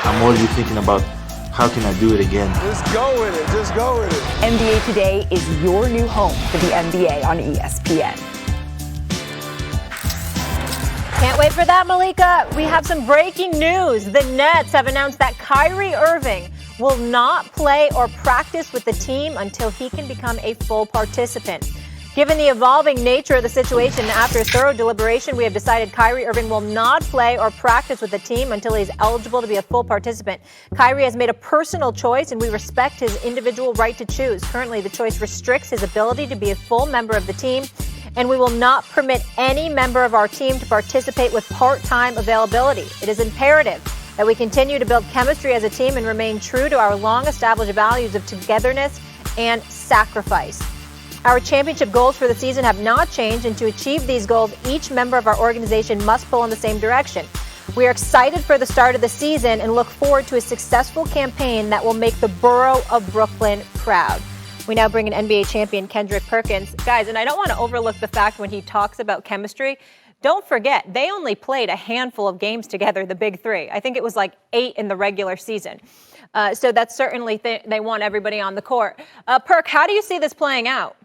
I'm already thinking about how can I do it again. Just go with it. Just go with it. NBA Today is your new home for the NBA on ESPN. Can't wait for that, Malika. We have some breaking news. The Nets have announced that Kyrie Irving will not play or practice with the team until he can become a full participant. Given the evolving nature of the situation, after thorough deliberation, we have decided Kyrie Irving will not play or practice with the team until he's eligible to be a full participant. Kyrie has made a personal choice, and we respect his individual right to choose. Currently, the choice restricts his ability to be a full member of the team, and we will not permit any member of our team to participate with part-time availability. It is imperative that we continue to build chemistry as a team and remain true to our long-established values of togetherness and sacrifice. Our championship goals for the season have not changed, and to achieve these goals, each member of our organization must pull in the same direction. We are excited for the start of the season and look forward to a successful campaign that will make the borough of Brooklyn proud. We now bring in NBA champion Kendrick Perkins. Guys, and I don't want to overlook the fact when he talks about chemistry, don't forget, they only played a handful of games together, the big three. I think it was like 8 in the regular season. So that's certainly they want everybody on the court. Perk, how do you see this playing out?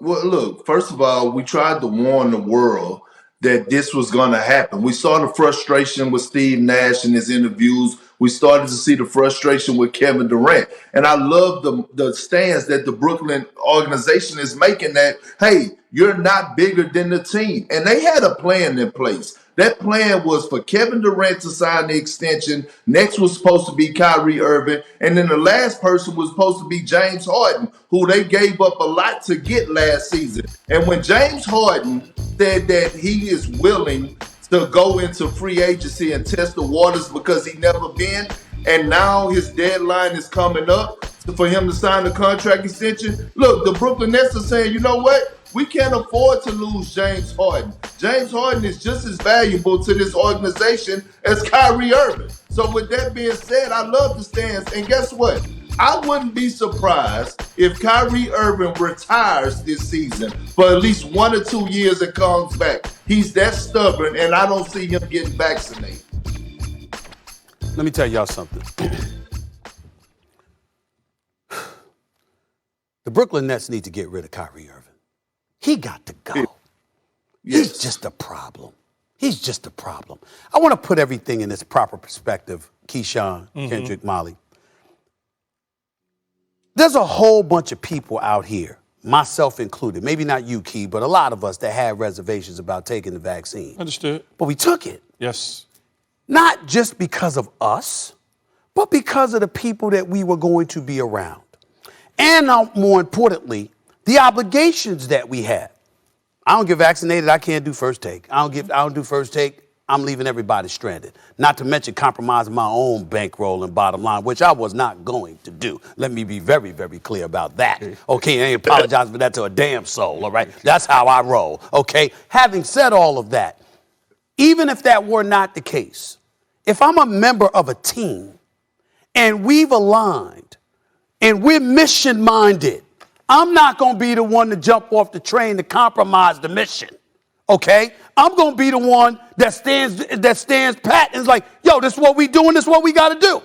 Well, look, first of all, we tried to warn the world that this was going to happen. We saw the frustration with Steve Nash in his interviews. We started to see the frustration with Kevin Durant. And I love the stance that the Brooklyn organization is making that, hey, you're not bigger than the team. And they had a plan in place. That plan was for Kevin Durant to sign the extension. Next was supposed to be Kyrie Irving. And then the last person was supposed to be James Harden, who they gave up a lot to get last season. And when James Harden said that he is willing to go into free agency and test the waters because he never been, and now his deadline is coming up for him to sign the contract extension, look, the Brooklyn Nets are saying, you know what? We can't afford to lose James Harden. James Harden is just as valuable to this organization as Kyrie Irving. So with that being said, I love the stance. And guess what? I wouldn't be surprised if Kyrie Irving retires this season for at least 1 or 2 years and comes back. He's that stubborn, and I don't see him getting vaccinated. Let me tell y'all something. The Brooklyn Nets need to get rid of Kyrie Irving. He got to go. Yes. He's just a problem. He's just a problem. I want to put everything in its proper perspective, Keyshawn, Kendrick, Molly. There's a whole bunch of people out here, myself included, maybe not you, Key, but a lot of us that had reservations about taking the vaccine. Understood. But we took it. Yes. Not just because of us, but because of the people that we were going to be around. And now, more importantly, the obligations that we have. I don't get vaccinated, I can't do first take. I don't do first take, I'm leaving everybody stranded. Not to mention compromising my own bankroll and bottom line, which I was not going to do. Let me be very, very clear about that. Okay, I ain't apologizing for that to a damn soul, all right? That's how I roll, okay? Having said all of that, even if that were not the case, if I'm a member of a team and we've aligned and we're mission-minded, I'm not going to be the one to jump off the train to compromise the mission, okay? I'm going to be the one that stands pat and is like, yo, this is what we doing, this is what we got to do.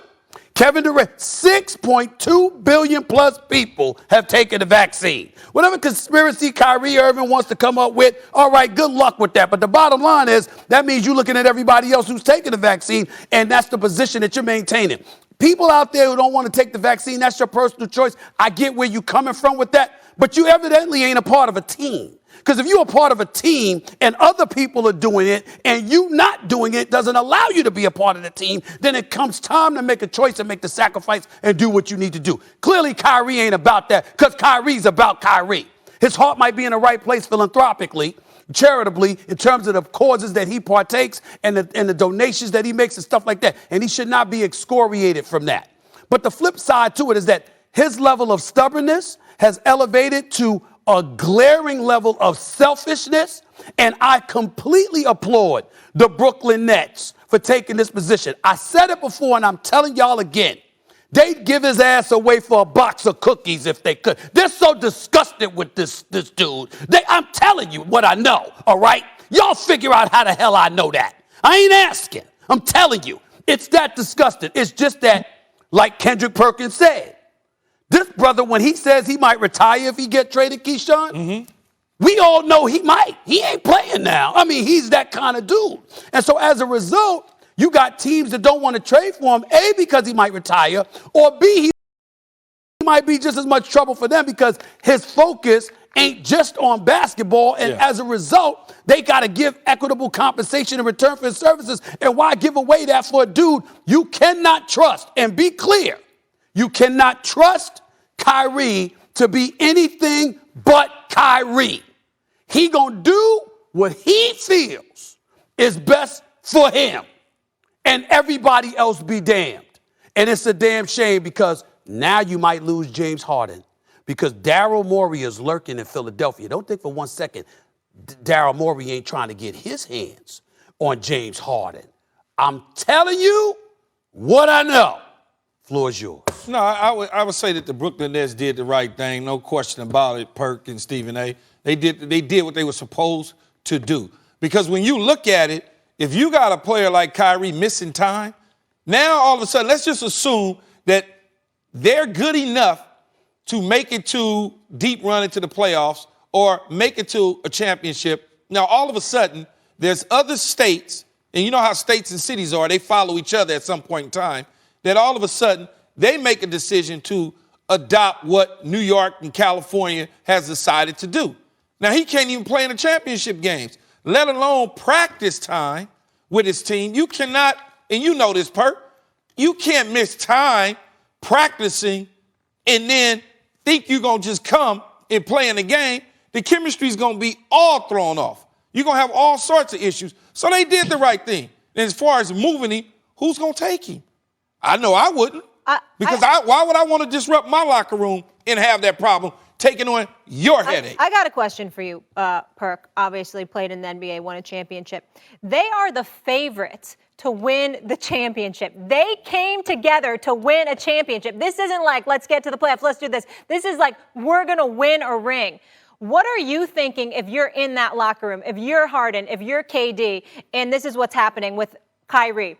Kevin Durant, 6.2 billion plus people have taken the vaccine. Whatever conspiracy Kyrie Irving wants to come up with, all right, good luck with that. But the bottom line is that means you're looking at everybody else who's taking the vaccine, and that's the position that you're maintaining. People out there who don't want to take the vaccine, that's your personal choice. I get where you're coming from with that, but you evidently ain't a part of a team. Because if you're a part of a team and other people are doing it and you not doing it doesn't allow you to be a part of the team, then it comes time to make a choice and make the sacrifice and do what you need to do. Clearly, Kyrie ain't about that because Kyrie's about Kyrie. His heart might be in the right place philanthropically, charitably, in terms of the causes that he partakes and the donations that he makes and stuff like that. And he should not be excoriated from that. But the flip side to it is that his level of stubbornness has elevated to a glaring level of selfishness, and I completely applaud the Brooklyn Nets for taking this position. I said it before, and I'm telling y'all again. They'd give his ass away for a box of cookies if they could. They're so disgusted with this dude. I'm telling you what I know, all right? Y'all figure out how the hell I know that. I ain't asking. I'm telling you. It's that disgusting. It's just that, like Kendrick Perkins said, this brother, when he says he might retire if he get traded, Keyshawn, we all know he might. He ain't playing now. I mean, he's that kind of dude. And so as a result, you got teams that don't want to trade for him, A, because he might retire, or B, he might be just as much trouble for them because his focus ain't just on basketball. And as a result, they got to give equitable compensation in return for his services. And why give away that for a dude you cannot trust? And be clear, you cannot trust Kyrie to be anything but Kyrie. He gonna do what he feels is best for him. And everybody else be damned. And it's a damn shame because now you might lose James Harden because Daryl Morey is lurking in Philadelphia. Don't think for 1 second Daryl Morey ain't trying to get his hands on James Harden. I'm telling you what I know. Floor is yours. No, I would say that the Brooklyn Nets did the right thing, no question about it, Perk and Stephen A. They did what they were supposed to do. Because when you look at it, if you got a player like Kyrie missing time, now all of a sudden, let's just assume that they're good enough to make it to deep run into the playoffs or make it to a championship. Now, all of a sudden, there's other states, and you know how states and cities are, they follow each other at some point in time, that all of a sudden they make a decision to adopt what New York and California has decided to do. Now, he can't even play in the championship games, let alone practice time with his team. You cannot, and you know this, Perk, you can't miss time practicing and then think you're going to just come and play in the game. The chemistry's going to be all thrown off. You're going to have all sorts of issues. So they did the right thing. And as far as moving him, who's going to take him? I know I wouldn't. Because why would I want to disrupt my locker room and have that problem taking on your headache? I got a question for you, Perk. Obviously played in the NBA, won a championship. They are the favorites to win the championship. They came together to win a championship. This isn't like, let's get to the playoffs, let's do this. This is like, we're going to win a ring. What are you thinking if you're in that locker room, if you're Harden, if you're KD, and this is what's happening with Kyrie?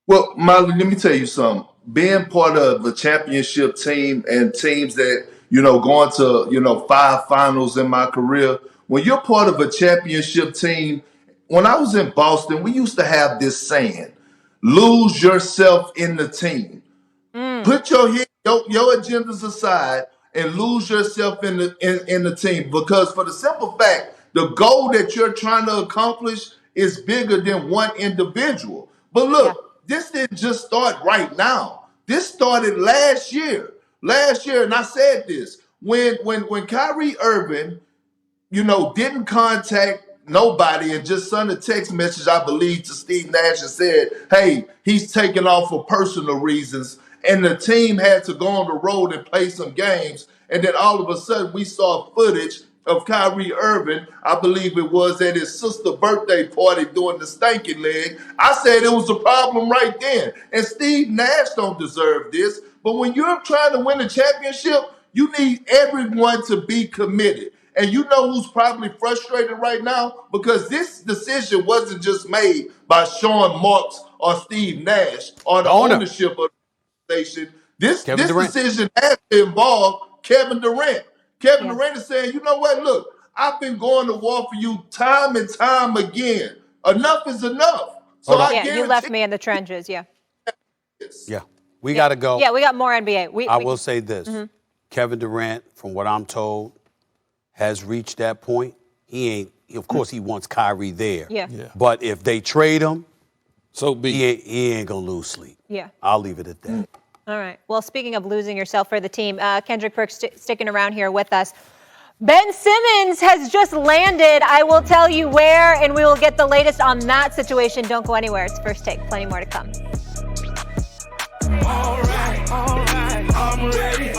Well, Molly, let me tell you something. Being part of a championship team and teams that, going to, 5 finals in my career, when you're part of a championship team, when I was in Boston, we used to have this saying, lose yourself in the team. Put your agendas aside and lose yourself in the team. Because for the simple fact, the goal that you're trying to accomplish is bigger than one individual. But look, this didn't just start right now. This started last year. And I said this. When Kyrie Irving, didn't contact nobody and just sent a text message, I believe, to Steve Nash and said, hey, he's taking off for personal reasons. And the team had to go on the road and play some games. And then all of a sudden we saw footage of Kyrie Irving, I believe it was at his sister's birthday party doing the stanky leg. I said it was a problem right then. And Steve Nash don't deserve this. But when you're trying to win a championship, you need everyone to be committed. And you know who's probably frustrated right now? Because this decision wasn't just made by Sean Marks or Steve Nash or the ownership of the organization. This decision has to involve Kevin Durant. Kevin Durant is saying, you know what, look, I've been going to war for you time and time again. Enough is enough. So you left me in the trenches, Yeah, we got to go. Yeah, we got more NBA. I will say this. Kevin Durant, from what I'm told, has reached that point. Of course, he wants Kyrie there. Yeah. But if they trade him, he ain't going to lose sleep. Yeah. I'll leave it at that. All right. Well, speaking of losing yourself for the team, Kendrick Perks sticking around here with us. Ben Simmons has just landed. I will tell you where, and we will get the latest on that situation. Don't go anywhere. It's First Take. Plenty more to come. All right, I'm ready.